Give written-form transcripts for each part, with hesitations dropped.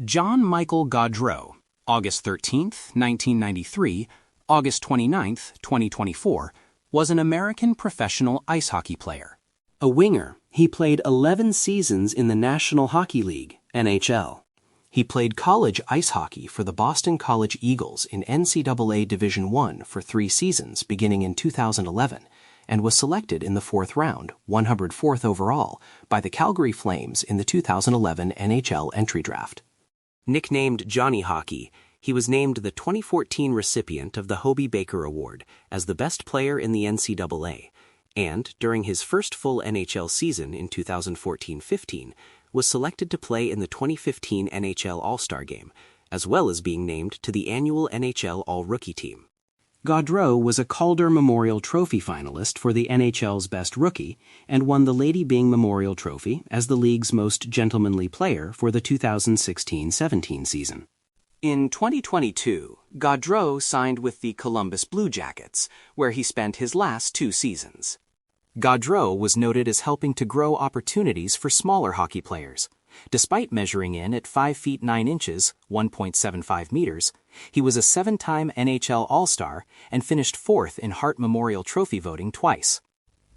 John Michael Gaudreau, August 13, 1993, August 29, 2024, was an American professional ice hockey player. A winger, he played 11 seasons in the National Hockey League, NHL. He played college ice hockey for the Boston College Eagles in NCAA Division I for 3 seasons beginning in 2011 and was selected in the 4th round, 104th overall, by the Calgary Flames in the 2011 NHL entry draft. Nicknamed Johnny Hockey, he was named the 2014 recipient of the Hobey Baker Award as the best player in the NCAA, and, during his first full NHL season in 2014-15, was selected to play in the 2015 NHL All-Star Game, as well as being named to the annual NHL All-Rookie Team. Gaudreau was a Calder Memorial Trophy finalist for the NHL's Best Rookie and won the Lady Byng Memorial Trophy as the league's most gentlemanly player for the 2016-17 season. In 2022, Gaudreau signed with the Columbus Blue Jackets, where he spent his last 2 seasons. Gaudreau was noted as helping to grow opportunities for smaller hockey players. Despite measuring in at 5 feet 9 inches, 1.75 meters, he was a 7-time NHL All-Star and finished 4th in Hart Memorial Trophy voting twice.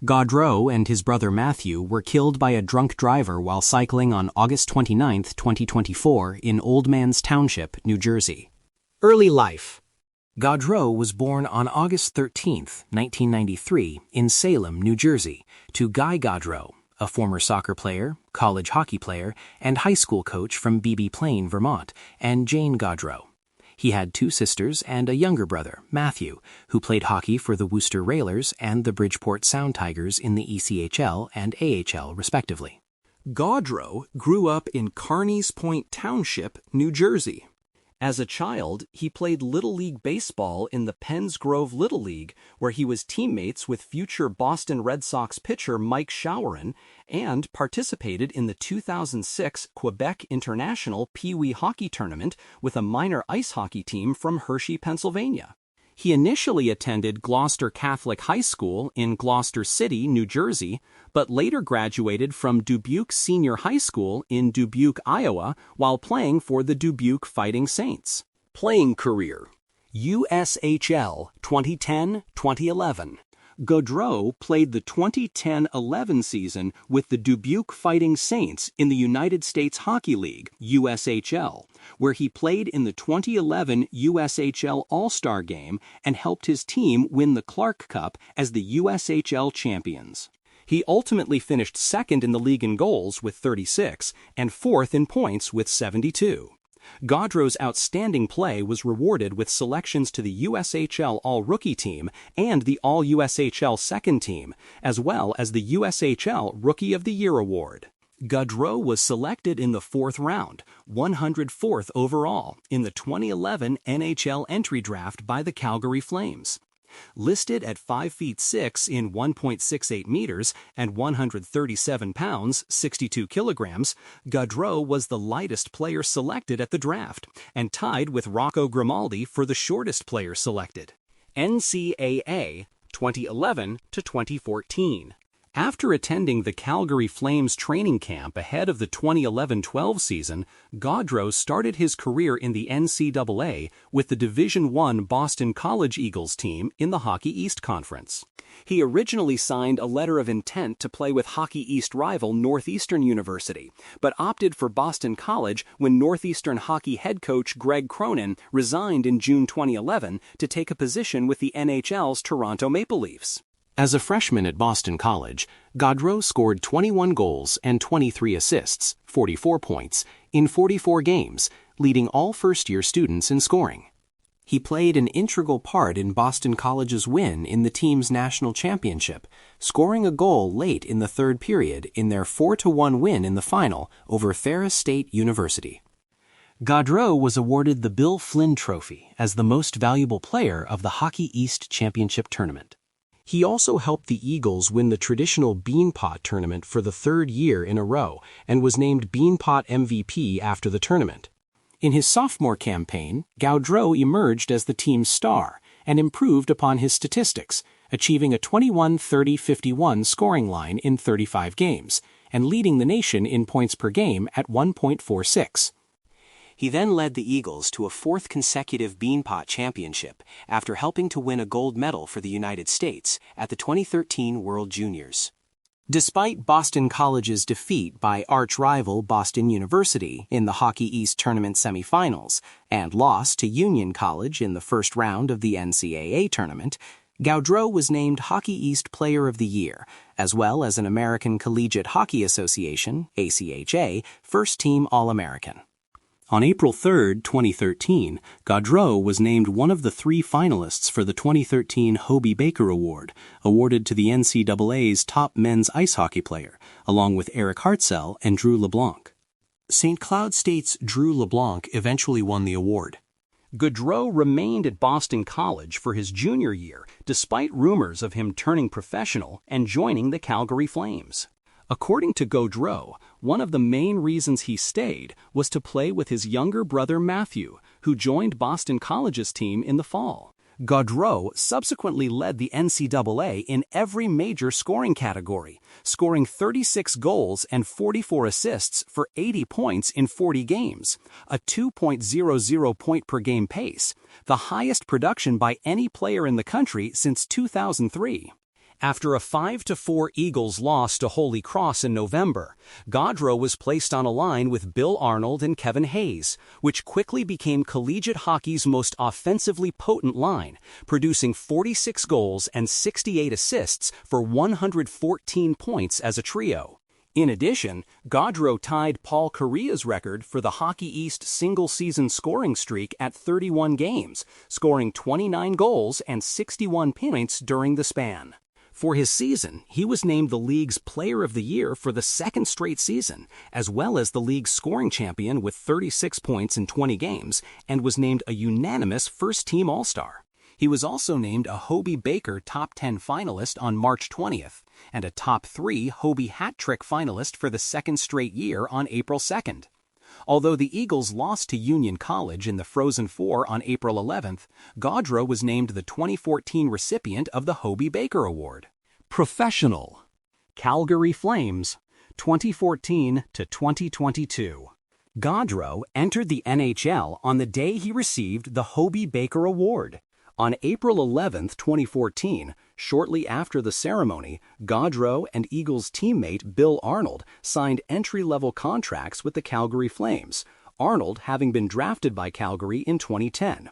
Gaudreau and his brother Matthew were killed by a drunk driver while cycling on August 29, 2024 in Old Man's Township, New Jersey. Early life. Gaudreau was born on August 13, 1993 in Salem, New Jersey, to Guy Gaudreau, a former soccer player, college hockey player, and high school coach from Beebe Plain, Vermont, and Jane Gaudreau. He had 2 sisters and a younger brother, Matthew, who played hockey for the Worcester Railers and the Bridgeport Sound Tigers in the ECHL and AHL, respectively. Gaudreau grew up in Carneys Point Township, New Jersey. As a child, he played Little League Baseball in the Penns Grove Little League, where he was teammates with future Boston Red Sox pitcher Mike Shaurin and participated in the 2006 Quebec International Pee Wee Hockey Tournament with a minor ice hockey team from Hershey, Pennsylvania. He initially attended Gloucester Catholic High School in Gloucester City, New Jersey, but later graduated from Dubuque Senior High School in Dubuque, Iowa, while playing for the Dubuque Fighting Saints. Playing career: USHL 2010-2011. Gaudreau played the 2010-11 season with the Dubuque Fighting Saints in the United States Hockey League, USHL, where he played in the 2011 USHL All-Star Game and helped his team win the Clark Cup as the USHL champions. He ultimately finished 2nd in the league in goals with 36 and 4th in points with 72. Gaudreau's outstanding play was rewarded with selections to the USHL All-Rookie Team and the All-USHL Second Team, as well as the USHL Rookie of the Year Award. Gaudreau was selected in the 4th round, 104th overall, in the 2011 NHL entry draft by the Calgary Flames. Listed at 5 feet 6 in 1.68 meters and 137 pounds, 62 kilograms, Gaudreau was the lightest player selected at the draft and tied with Rocco Grimaldi for the shortest player selected. NCAA 2011 to 2014. After attending the Calgary Flames training camp ahead of the 2011-12 season, Gaudreau started his career in the NCAA with the Division I Boston College Eagles team in the Hockey East Conference. He originally signed a letter of intent to play with Hockey East rival Northeastern University, but opted for Boston College when Northeastern hockey head coach Greg Cronin resigned in June 2011 to take a position with the NHL's Toronto Maple Leafs. As a freshman at Boston College, Gaudreau scored 21 goals and 23 assists, 44 points, in 44 games, leading all first-year students in scoring. He played an integral part in Boston College's win in the team's national championship, scoring a goal late in the 3rd period in their 4-1 win in the final over Ferris State University. Gaudreau was awarded the Bill Flynn Trophy as the most valuable player of the Hockey East Championship Tournament. He also helped the Eagles win the traditional Beanpot tournament for the 3rd year in a row and was named Beanpot MVP after the tournament. In his sophomore campaign, Gaudreau emerged as the team's star and improved upon his statistics, achieving a 21-30-51 scoring line in 35 games and leading the nation in points per game at 1.46. He then led the Eagles to a fourth consecutive Beanpot Championship after helping to win a gold medal for the United States at the 2013 World Juniors. Despite Boston College's defeat by arch-rival Boston University in the Hockey East Tournament semifinals and loss to Union College in the first round of the NCAA tournament, Gaudreau was named Hockey East Player of the Year, as well as an American Collegiate Hockey Association (ACHA) First-Team All-American. On April 3, 2013, Gaudreau was named one of the 3 finalists for the 2013 Hobey Baker Award, awarded to the NCAA's top men's ice hockey player, along with Eric Hartzell and Drew LeBlanc. St. Cloud State's Drew LeBlanc eventually won the award. Gaudreau remained at Boston College for his junior year, despite rumors of him turning professional and joining the Calgary Flames. According to Gaudreau, one of the main reasons he stayed was to play with his younger brother Matthew, who joined Boston College's team in the fall. Gaudreau subsequently led the NCAA in every major scoring category, scoring 36 goals and 44 assists for 80 points in 40 games, a 2.00 point per game pace, the highest production by any player in the country since 2003. After a 5-4 Eagles loss to Holy Cross in November, Gaudreau was placed on a line with Bill Arnold and Kevin Hayes, which quickly became collegiate hockey's most offensively potent line, producing 46 goals and 68 assists for 114 points as a trio. In addition, Gaudreau tied Paul Kariya's record for the Hockey East single-season scoring streak at 31 games, scoring 29 goals and 61 points during the span. For his season, he was named the league's Player of the Year for the second straight season, as well as the league's scoring champion with 36 points in 20 games, and was named a unanimous first-team All-Star. He was also named a Hobey Baker Top 10 finalist on March 20th, and a Top 3 Hobey Hat Trick finalist for the second straight year on April 2nd. Although the Eagles lost to Union College in the Frozen Four on April 11th, Gaudreau was named the 2014 recipient of the Hobey Baker Award. Professional. Calgary Flames, 2014 to 2022. Gaudreau entered the NHL on the day he received the Hobey Baker Award. On April 11, 2014, shortly after the ceremony, Gaudreau and Eagles teammate Bill Arnold signed entry-level contracts with the Calgary Flames, Arnold having been drafted by Calgary in 2010.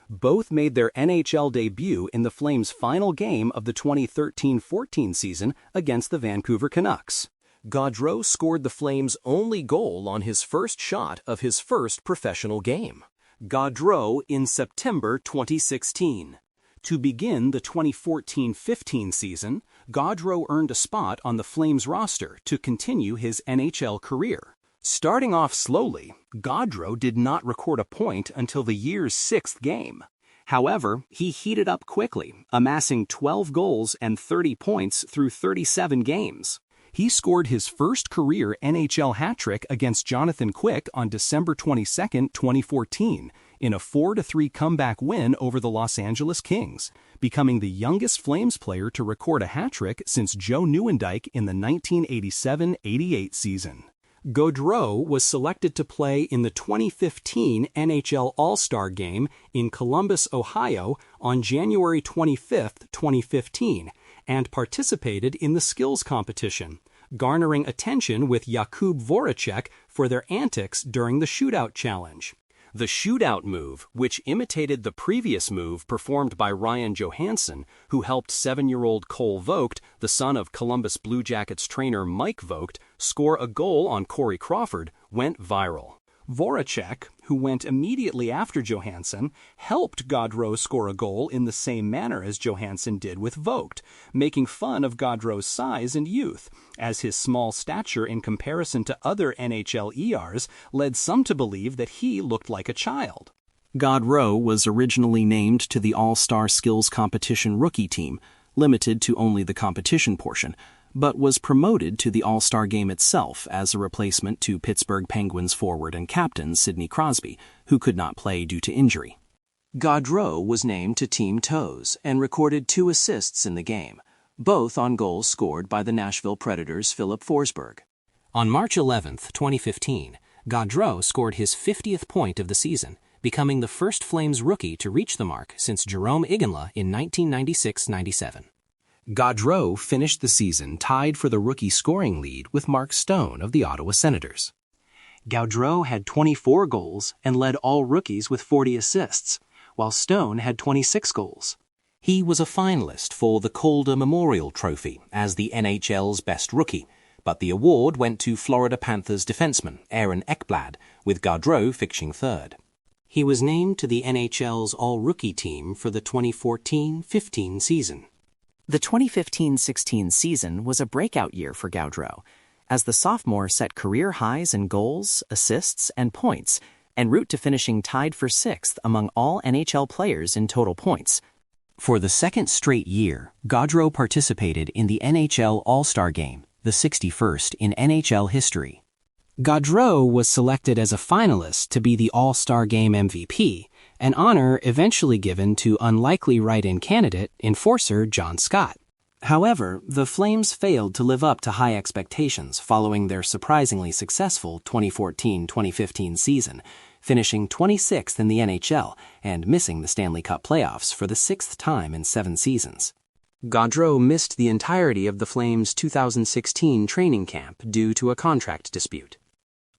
Both made their NHL debut in the Flames' final game of the 2013-14 season against the Vancouver Canucks. Gaudreau scored the Flames' only goal on his first shot of his first professional game. Gaudreau in September 2016. To begin the 2014-15 season, Gaudreau earned a spot on the Flames roster to continue his NHL career. Starting off slowly, Gaudreau did not record a point until the year's 6th game. However, he heated up quickly, amassing 12 goals and 30 points through 37 games. He scored his first career NHL hat trick against Jonathan Quick on December 22, 2014, in a 4-3 comeback win over the Los Angeles Kings, becoming the youngest Flames player to record a hat trick since Joe Nieuwendyk in the 1987-88 season. Gaudreau was selected to play in the 2015 NHL All-Star Game in Columbus, Ohio on January 25, 2015, and participated in the skills competition, garnering attention with Jakub Voracek for their antics during the shootout challenge. The shootout move, which imitated the previous move performed by Ryan Johansson, who helped 7-year-old Cole Vogt, the son of Columbus Blue Jackets trainer Mike Vogt, score a goal on Corey Crawford, went viral. Voracek, who went immediately after Johansson, helped Gaudreau score a goal in the same manner as Johansson did with Vogt, making fun of Gaudreau's size and youth, as his small stature in comparison to other NHL ERs led some to believe that he looked like a child. Gaudreau was originally named to the All-Star Skills Competition rookie team, limited to only the competition portion, but was promoted to the All-Star Game itself as a replacement to Pittsburgh Penguins forward and captain Sidney Crosby, who could not play due to injury. Gaudreau was named to Team Toes and recorded 2 assists in the game, both on goals scored by the Nashville Predators' Philip Forsberg. On March 11, 2015, Gaudreau scored his 50th point of the season, becoming the first Flames rookie to reach the mark since Jerome Iginla in 1996-97. Gaudreau finished the season tied for the rookie scoring lead with Mark Stone of the Ottawa Senators. Gaudreau had 24 goals and led all rookies with 40 assists, while Stone had 26 goals. He was a finalist for the Calder Memorial Trophy as the NHL's best rookie, but the award went to Florida Panthers defenseman Aaron Ekblad, with Gaudreau finishing third. He was named to the NHL's all-rookie team for the 2014-15 season. The 2015-16 season was a breakout year for Gaudreau, as the sophomore set career highs in goals, assists, and points, en route to finishing tied for sixth among all NHL players in total points. For the second straight year, Gaudreau participated in the NHL All-Star Game, the 61st in NHL history. Gaudreau was selected as a finalist to be the All-Star Game MVP, an honor eventually given to unlikely write-in candidate enforcer John Scott. However, the Flames failed to live up to high expectations following their surprisingly successful 2014-2015 season, finishing 26th in the NHL and missing the Stanley Cup playoffs for the sixth time in 7 seasons. Gaudreau missed the entirety of the Flames' 2016 training camp due to a contract dispute.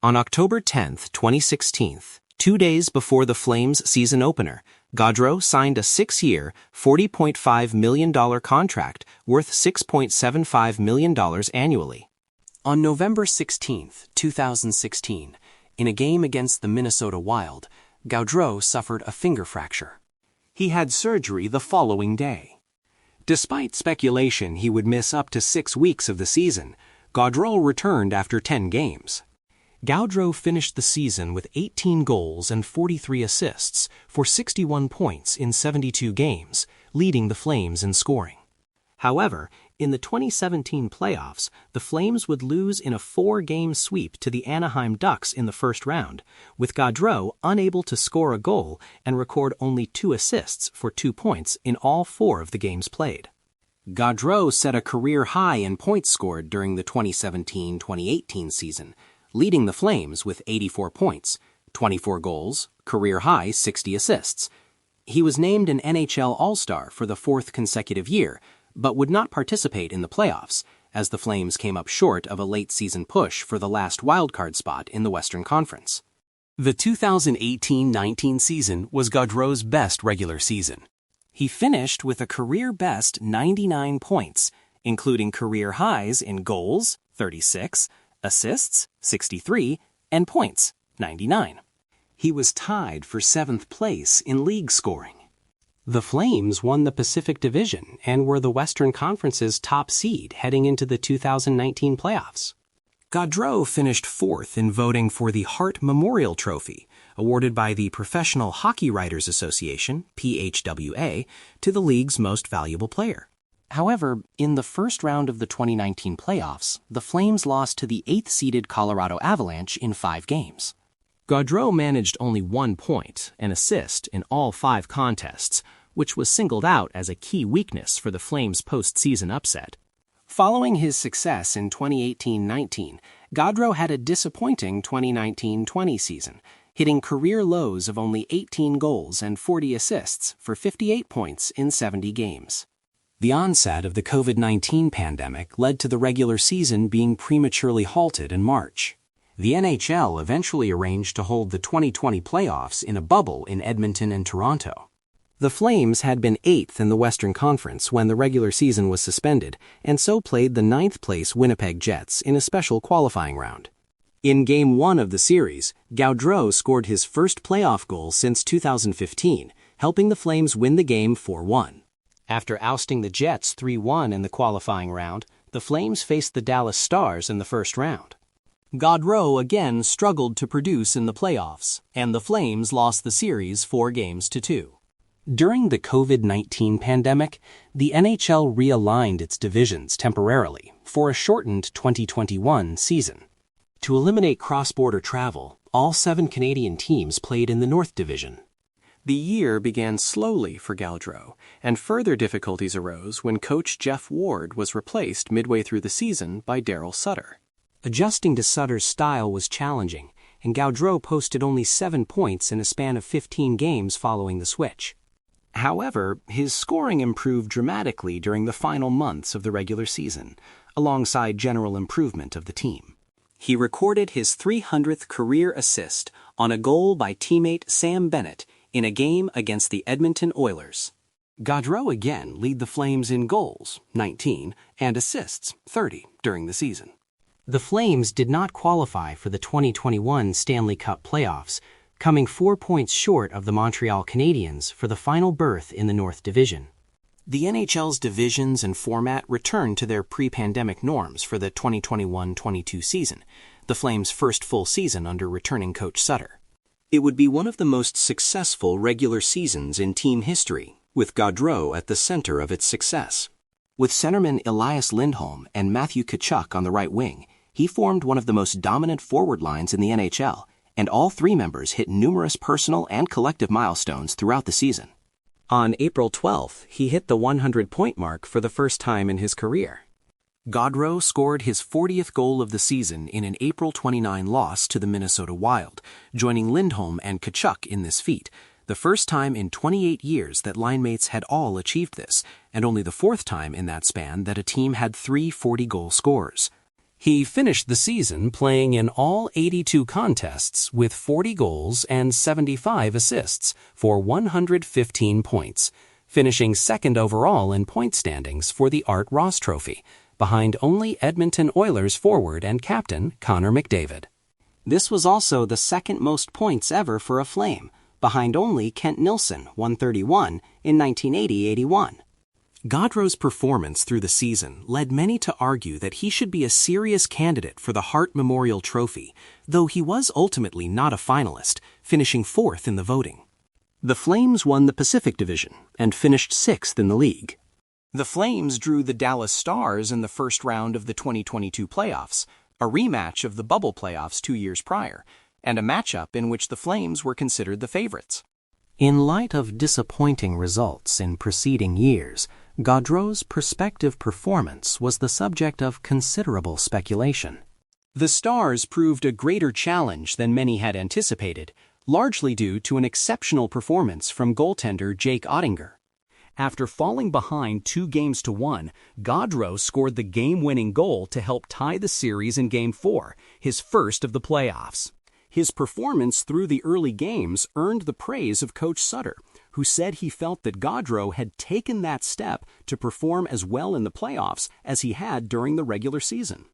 On October 10, 2016, 2 days before the Flames' season opener, Gaudreau signed a 6-year, $40.5 million contract worth $6.75 million annually. On November 16, 2016, in a game against the Minnesota Wild, Gaudreau suffered a finger fracture. He had surgery the following day. Despite speculation he would miss up to 6 weeks of the season, Gaudreau returned after 10 games. Gaudreau finished the season with 18 goals and 43 assists for 61 points in 72 games, leading the Flames in scoring. However, in the 2017 playoffs, the Flames would lose in a 4-game sweep to the Anaheim Ducks in the first round, with Gaudreau unable to score a goal and record only 2 assists for 2 points in all 4 of the games played. Gaudreau set a career high in points scored during the 2017-2018 season, leading the Flames with 84 points, 24 goals, career high 60 assists. He was named an NHL All-Star for the 4th consecutive year, but would not participate in the playoffs, as the Flames came up short of a late-season push for the last wildcard spot in the Western Conference. The 2018-19 season was Gaudreau's best regular season. He finished with a career-best 99 points, including career highs in goals, 36, assists, 63, and points, 99. He was tied for 7th place in league scoring. The Flames won the Pacific Division and were the Western Conference's top seed heading into the 2019 playoffs. Gaudreau finished 4th in voting for the Hart Memorial Trophy, awarded by the Professional Hockey Writers Association, PHWA, to the league's most valuable player. However, in the first round of the 2019 playoffs, the Flames lost to the 8th-seeded Colorado Avalanche in 5 games. Gaudreau managed only 1 point, an assist, in all 5 contests, which was singled out as a key weakness for the Flames' postseason upset. Following his success in 2018-19, Gaudreau had a disappointing 2019-20 season, hitting career lows of only 18 goals and 40 assists for 58 points in 70 games. The onset of the COVID-19 pandemic led to the regular season being prematurely halted in March. The NHL eventually arranged to hold the 2020 playoffs in a bubble in Edmonton and Toronto. The Flames had been 8th in the Western Conference when the regular season was suspended, and so played the 9th-place Winnipeg Jets in a special qualifying round. In Game 1 of the series, Gaudreau scored his first playoff goal since 2015, helping the Flames win the game 4-1. After ousting the Jets 3-1 in the qualifying round, the Flames faced the Dallas Stars in the first round. Gaudreau again struggled to produce in the playoffs, and the Flames lost the series 4-2. During the COVID-19 pandemic, the NHL realigned its divisions temporarily for a shortened 2021 season. To eliminate cross-border travel, all 7 Canadian teams played in the North Division. The year began slowly for Gaudreau, and further difficulties arose when coach Jeff Ward was replaced midway through the season by Daryl Sutter. Adjusting to Sutter's style was challenging, and Gaudreau posted only 7 points in a span of 15 games following the switch. However, his scoring improved dramatically during the final months of the regular season, alongside general improvement of the team. He recorded his 300th career assist on a goal by teammate Sam Bennett in a game against the Edmonton Oilers. Gaudreau again led the Flames in goals, 19, and assists, 30, during the season. The Flames did not qualify for the 2021 Stanley Cup playoffs, coming 4 points short of the Montreal Canadiens for the final berth in the North Division. The NHL's divisions and format returned to their pre-pandemic norms for the 2021-22 season, the Flames' first full season under returning coach Sutter. It would be one of the most successful regular seasons in team history, with Gaudreau at the center of its success. With centerman Elias Lindholm and Matthew Tkachuk on the right wing, he formed one of the most dominant forward lines in the NHL, and all 3 members hit numerous personal and collective milestones throughout the season. On April 12th, he hit the 100-point mark for the first time in his career. Gaudreau scored his 40th goal of the season in an April 29 loss to the Minnesota Wild, joining Lindholm and Tkachuk in this feat, the first time in 28 years that linemates had all achieved this, and only the 4th time in that span that a team had 3 40-goal scorers. He finished the season playing in all 82 contests with 40 goals and 75 assists for 115 points, finishing second overall in point standings for the Art Ross Trophy, behind only Edmonton Oilers forward and captain Connor McDavid. This was also the second most points ever for a Flame, behind only Kent Nilsson, 131, in 1980-81. Gaudreau's performance through the season led many to argue that he should be a serious candidate for the Hart Memorial Trophy, though he was ultimately not a finalist, finishing 4th in the voting. The Flames won the Pacific Division and finished 6th in the league. The Flames drew the Dallas Stars in the first round of the 2022 playoffs, a rematch of the bubble playoffs 2 years prior, and a matchup in which the Flames were considered the favorites. In light of disappointing results in preceding years, Gaudreau's prospective performance was the subject of considerable speculation. The Stars proved a greater challenge than many had anticipated, largely due to an exceptional performance from goaltender Jake Oettinger. After falling behind 2-1, Gaudreau scored the game-winning goal to help tie the series in Game 4, his first of the playoffs. His performance through the early games earned the praise of Coach Sutter, who said he felt that Gaudreau had taken that step to perform as well in the playoffs as he had during the regular season.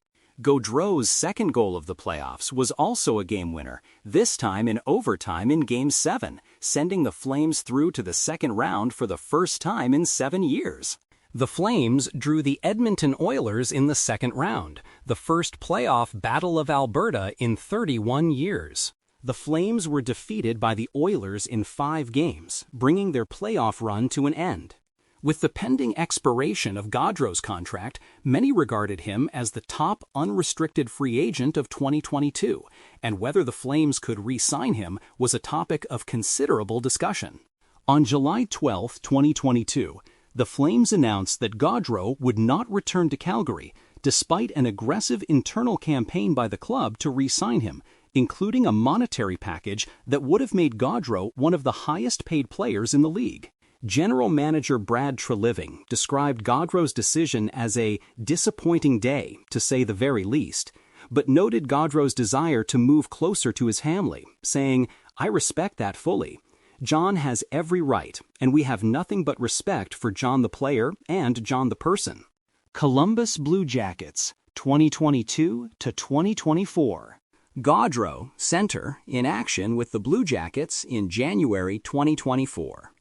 Gaudreau's second goal of the playoffs was also a game winner, this time in overtime in Game 7, sending the Flames through to the second round for the first time in 7 years. The Flames drew the Edmonton Oilers in the second round, the first playoff Battle of Alberta in 31 years. The Flames were defeated by the Oilers in 5 games, bringing their playoff run to an end. With the pending expiration of Gaudreau's contract, many regarded him as the top unrestricted free agent of 2022, and whether the Flames could re-sign him was a topic of considerable discussion. On July 12, 2022, the Flames announced that Gaudreau would not return to Calgary, despite an aggressive internal campaign by the club to re-sign him, including a monetary package that would have made Gaudreau one of the highest-paid players in the league. General Manager Brad Treliving described Gaudreau's decision as a disappointing day, to say the very least, but noted Gaudreau's desire to move closer to his family, saying, "I respect that fully. John has every right, and we have nothing but respect for John the player and John the person." Columbus Blue Jackets, 2022 to 2024. Gaudreau, center, in action with the Blue Jackets in January 2024.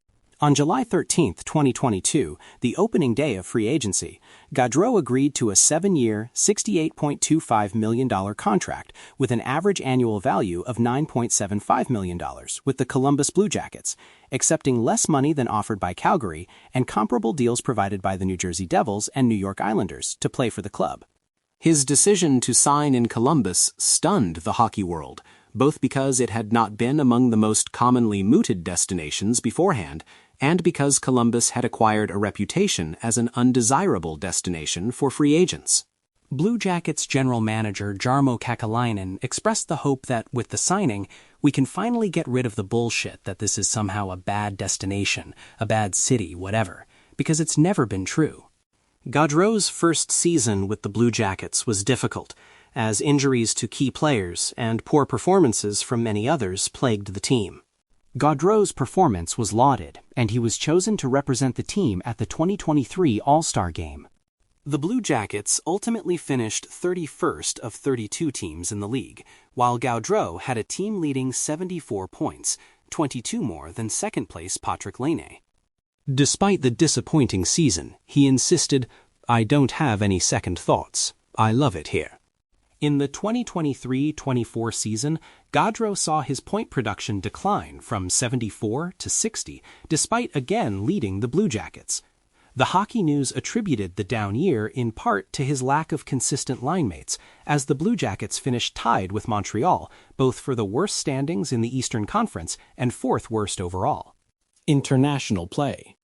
On July 13, 2022, the opening day of free agency, Gaudreau agreed to a 7-year, $68.25 million contract with an average annual value of $9.75 million with the Columbus Blue Jackets, accepting less money than offered by Calgary and comparable deals provided by the New Jersey Devils and New York Islanders to play for the club. His decision to sign in Columbus stunned the hockey world, both because it had not been among the most commonly mooted destinations beforehand, and because Columbus had acquired a reputation as an undesirable destination for free agents. Blue Jackets general manager Jarmo Kakalainen expressed the hope that with the signing, we can finally get rid of the bullshit that this is somehow a bad destination, a bad city, whatever, because it's never been true. Gaudreau's first season with the Blue Jackets was difficult, as injuries to key players and poor performances from many others plagued the team. Gaudreau's performance was lauded, and he was chosen to represent the team at the 2023 All-Star Game. The Blue Jackets ultimately finished 31st of 32 teams in the league, while Gaudreau had a team-leading 74 points, 22 more than second-place Patrick Laine. Despite the disappointing season, he insisted, "I don't have any second thoughts. I love it here." In the 2023-24 season, Gaudreau saw his point production decline from 74 to 60, despite again leading the Blue Jackets. The Hockey News attributed the down year in part to his lack of consistent line mates, as the Blue Jackets finished tied with Montreal, both for the worst standings in the Eastern Conference and fourth worst overall. International play.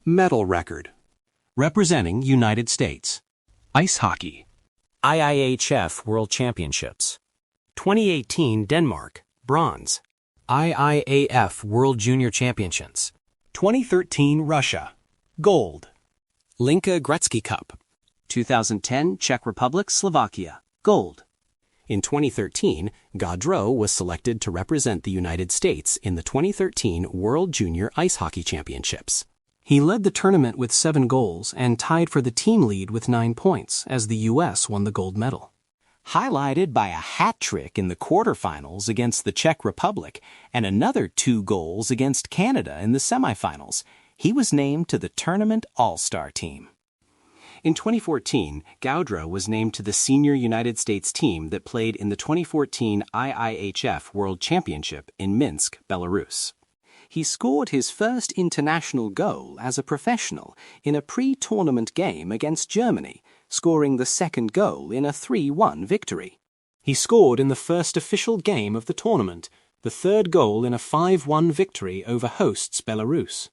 Medal record. Representing United States. Ice hockey. IIHF World Championships. 2018 Denmark, bronze. IIAF World Junior Championships. 2013 Russia, gold. Linka Gretzky Cup. 2010 Czech Republic, Slovakia, gold. In 2013, Gaudreau was selected to represent the United States in the 2013 World Junior Ice Hockey Championships. He led the tournament with 7 goals and tied for the team lead with 9 points as the U.S. won the gold medal. Highlighted by a hat trick in the quarterfinals against the Czech Republic and another 2 goals against Canada in the semifinals, he was named to the tournament All-Star team. In 2014, Gaudreau was named to the senior United States team that played in the 2014 IIHF World Championship in Minsk, Belarus. He scored his first international goal as a professional in a pre-tournament game against Germany, scoring the second goal in a 3-1 victory. He scored in the first official game of the tournament, the third goal in a 5-1 victory over hosts Belarus.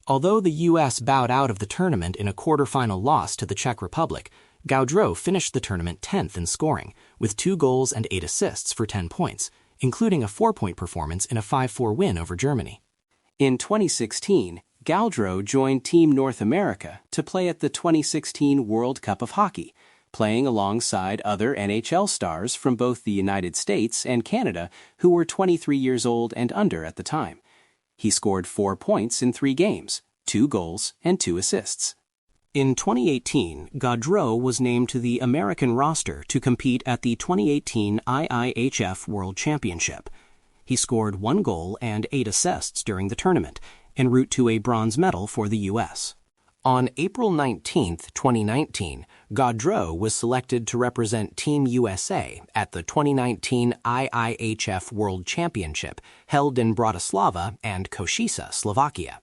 Although the U.S. bowed out of the tournament in a quarterfinal loss to the Czech Republic, Gaudreau finished the tournament 10th in scoring, with 2 goals and 8 assists for 10 points, including a 4-point performance in a 5-4 win over Germany. In 2016, Gaudreau joined Team North America to play at the 2016 World Cup of Hockey, playing alongside other NHL stars from both the United States and Canada who were 23 years old and under at the time. He scored 4 points in 3 games, 2 goals, and 2 assists. In 2018, Gaudreau was named to the American roster to compete at the 2018 IIHF World Championship. He scored 1 goal and 8 assists during the tournament, en route to a bronze medal for the U.S. On April 19, 2019, Gaudreau was selected to represent Team USA at the 2019 IIHF World Championship held in Bratislava and Košice, Slovakia.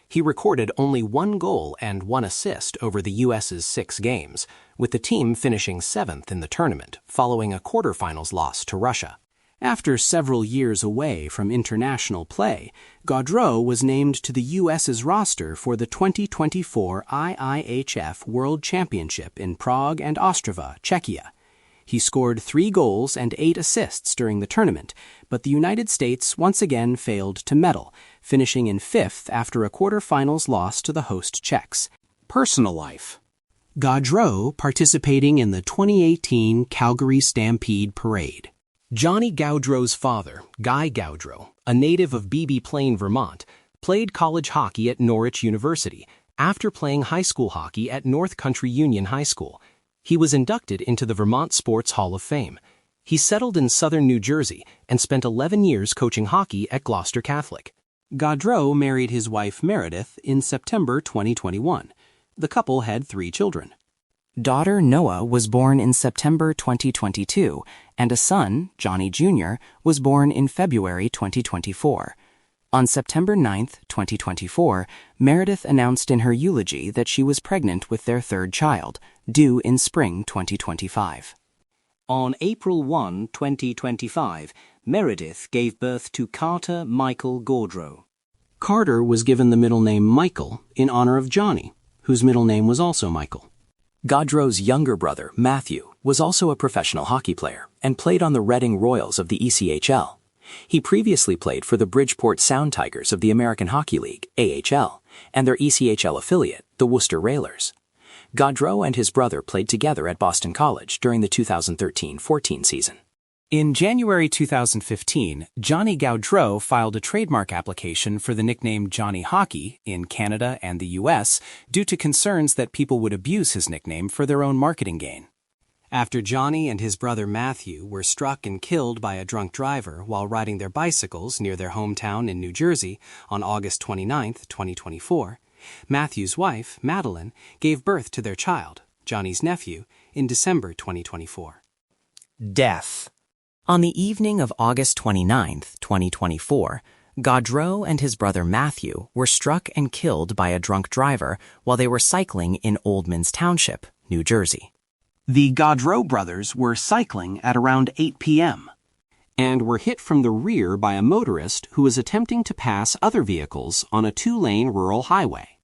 He recorded only 1 goal and 1 assist over the U.S.'s 6 games, with the team finishing 7th in the tournament following a quarterfinals loss to Russia. After several years away from international play, Gaudreau was named to the U.S.'s roster for the 2024 IIHF World Championship in Prague and Ostrava, Czechia. He scored 3 goals and 8 assists during the tournament, but the United States once again failed to medal, finishing in 5th after a quarterfinals loss to the host Czechs. Personal life. Gaudreau participating in the 2018 Calgary Stampede Parade. Johnny Gaudreau's father, Guy Gaudreau, a native of Beebe Plain, Vermont, played college hockey at Norwich University after playing high school hockey at North Country Union High School. He was inducted into the Vermont Sports Hall of Fame. He settled in southern New Jersey and spent 11 years coaching hockey at Gloucester Catholic. Gaudreau married his wife Meredith in September 2021. The couple had 3 children. Daughter Noah was born in September 2022, and a son, Johnny Jr., was born in February 2024. On September 9, 2024, Meredith announced in her eulogy that she was pregnant with their 3rd child, due in spring 2025. On April 1, 2025, Meredith gave birth to Carter Michael Gaudreau. Carter was given the middle name Michael in honor of Johnny, whose middle name was also Michael. Gaudreau's younger brother, Matthew, was also a professional hockey player and played on the Reading Royals of the ECHL. He previously played for the Bridgeport Sound Tigers of the American Hockey League, AHL, and their ECHL affiliate, the Worcester Railers. Gaudreau and his brother played together at Boston College during the 2013-14 season. In January 2015, Johnny Gaudreau filed a trademark application for the nickname Johnny Hockey in Canada and the U.S. due to concerns that people would abuse his nickname for their own marketing gain. After Johnny and his brother Matthew were struck and killed by a drunk driver while riding their bicycles near their hometown in New Jersey on August 29, 2024, Matthew's wife, Madeline, gave birth to their child, Johnny's nephew, in December 2024. Death. On the evening of August 29, 2024, Gaudreau and his brother Matthew were struck and killed by a drunk driver while they were cycling in Oldmans Township, New Jersey. The Gaudreau brothers were cycling at around 8 p.m. and were hit from the rear by a motorist who was attempting to pass other vehicles on a 2-lane rural highway.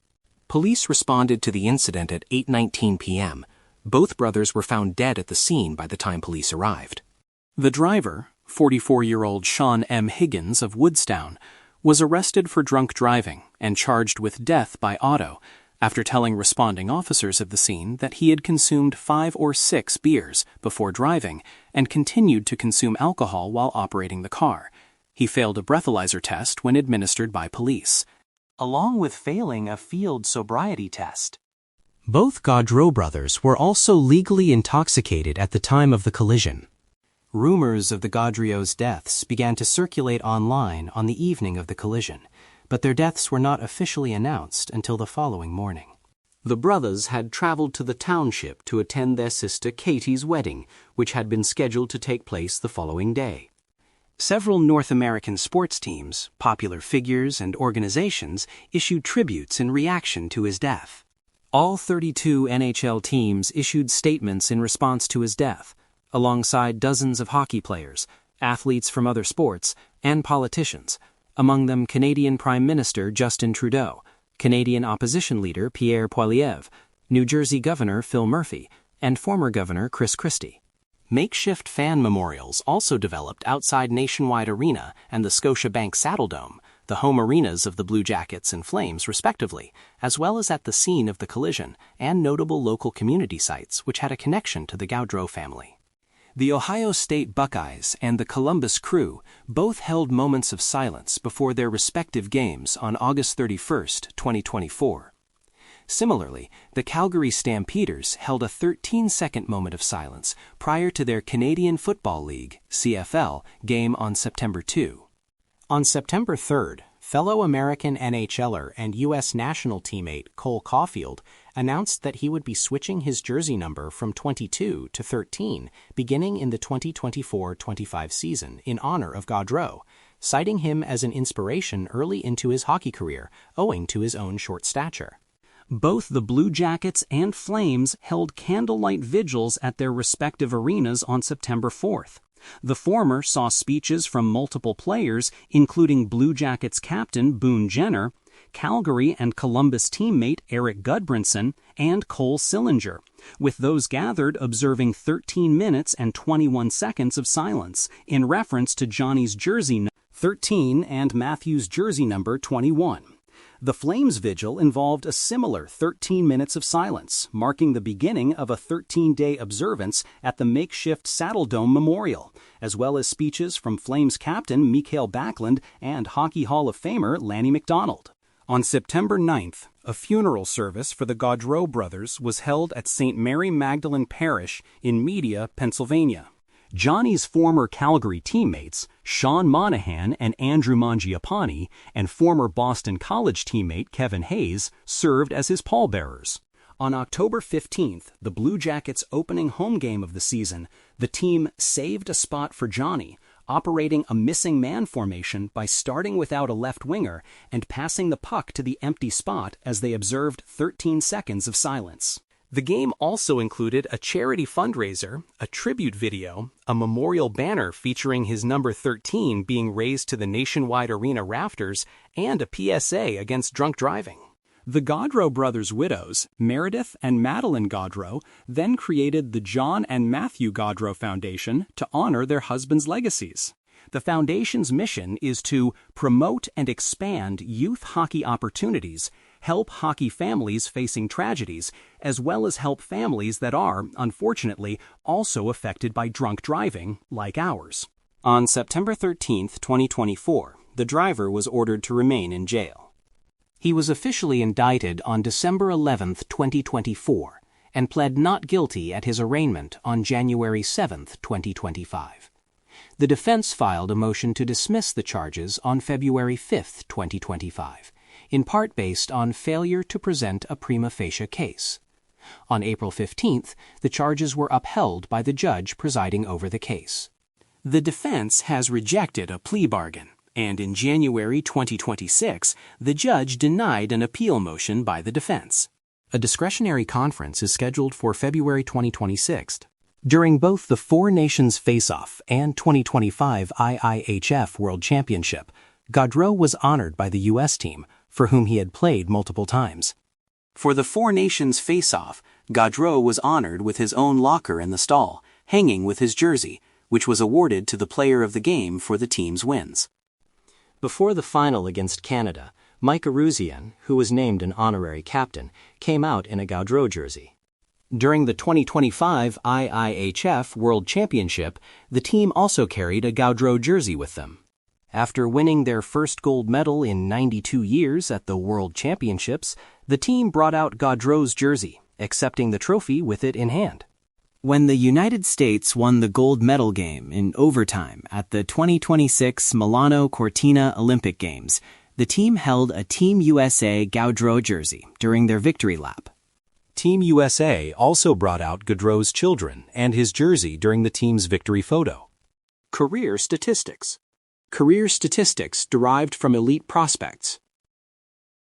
Police responded to the incident at 8:19 p.m. Both brothers were found dead at the scene by the time police arrived. The driver, 44-year-old Sean M. Higgins of Woodstown, was arrested for drunk driving and charged with death by auto after telling responding officers of the scene that he had consumed 5 or 6 beers before driving and continued to consume alcohol while operating the car. He failed a breathalyzer test when administered by police, along with failing a field sobriety test. Both Gaudreau brothers were also legally intoxicated at the time of the collision. Rumors of the Gaudreau's deaths began to circulate online on the evening of the collision, but their deaths were not officially announced until the following morning. The brothers had traveled to the township to attend their sister Katie's wedding, which had been scheduled to take place the following day. Several North American sports teams, popular figures, and organizations issued tributes in reaction to his death. All 32 NHL teams issued statements in response to his death, alongside dozens of hockey players, athletes from other sports, and politicians, among them Canadian Prime Minister Justin Trudeau, Canadian Opposition Leader Pierre Poilievre, New Jersey Governor Phil Murphy, and former Governor Chris Christie. Makeshift fan memorials also developed outside Nationwide Arena and the Scotiabank Saddledome, the home arenas of the Blue Jackets and Flames, respectively, as well as at the scene of the collision and notable local community sites which had a connection to the Gaudreau family. The Ohio State Buckeyes and the Columbus Crew both held moments of silence before their respective games on August 31, 2024. Similarly, the Calgary Stampeders held a 13-second moment of silence prior to their Canadian Football League, CFL, game on September 2. On September 3rd, fellow American NHLer and U.S. national teammate Cole Caulfield announced that he would be switching his jersey number from 22 to 13 beginning in the 2024-25 season in honor of Gaudreau, citing him as an inspiration early into his hockey career owing to his own short stature. Both the Blue Jackets and Flames held candlelight vigils at their respective arenas on September 4th. The former saw speeches from multiple players, including Blue Jackets captain Boone Jenner, Calgary and Columbus teammate Eric Gudbranson, and Cole Sillinger, with those gathered observing 13 minutes and 21 seconds of silence in reference to Johnny's jersey number 13 and Matthew's jersey number 21. The Flames vigil involved a similar 13 minutes of silence, marking the beginning of a 13-day observance at the makeshift Saddledome Memorial, as well as speeches from Flames captain Mikael Backlund and Hockey Hall of Famer Lanny McDonald. On September 9th, a funeral service for the Gaudreau brothers was held at St. Mary Magdalene Parish in Media, Pennsylvania. Johnny's former Calgary teammates, Sean Monahan and Andrew Mangiapane, and former Boston College teammate Kevin Hayes served as his pallbearers. On October 15th, the Blue Jackets' opening home game of the season, the team saved a spot for Johnny, operating a missing man formation by starting without a left winger and passing the puck to the empty spot as they observed 13 seconds of silence. The game also included a charity fundraiser, a tribute video, a memorial banner featuring his number 13 being raised to the Nationwide Arena rafters, and a PSA against drunk driving. The Gaudreau brothers' widows, Meredith and Madeline Gaudreau, then created the John and Matthew Gaudreau Foundation to honor their husbands' legacies. The foundation's mission is to promote and expand youth hockey opportunities, help hockey families facing tragedies, as well as help families that are, unfortunately, also affected by drunk driving, like ours. On September 13, 2024, the driver was ordered to remain in jail. He was officially indicted on December 11, 2024, and pled not guilty at his arraignment on January 7, 2025. The defense filed a motion to dismiss the charges on February 5, 2025, in part based on failure to present a prima facie case. On April 15th, the charges were upheld by the judge presiding over the case. The defense has rejected a plea bargain, and in January 2026, the judge denied an appeal motion by the defense. A discretionary conference is scheduled for February 2026. During both the Four Nations Face-Off and 2025 IIHF World Championship, Gaudreau was honored by the U.S. team, for whom he had played multiple times. For the Four Nations Face-Off, Gaudreau was honored with his own locker in the stall, hanging with his jersey, which was awarded to the player of the game for the team's wins. Before the final against Canada, Mike Gaudreau, who was named an honorary captain, came out in a Gaudreau jersey. During the 2025 IIHF World Championship, the team also carried a Gaudreau jersey with them. After winning their first gold medal in 92 years at the World Championships, the team brought out Gaudreau's jersey, accepting the trophy with it in hand. When the United States won the gold medal game in overtime at the 2026 Milano Cortina Olympic Games, the team held a Team USA Gaudreau jersey during their victory lap. Team USA also brought out Gaudreau's children and his jersey during the team's victory photo. Career statistics. Career statistics derived from elite prospects.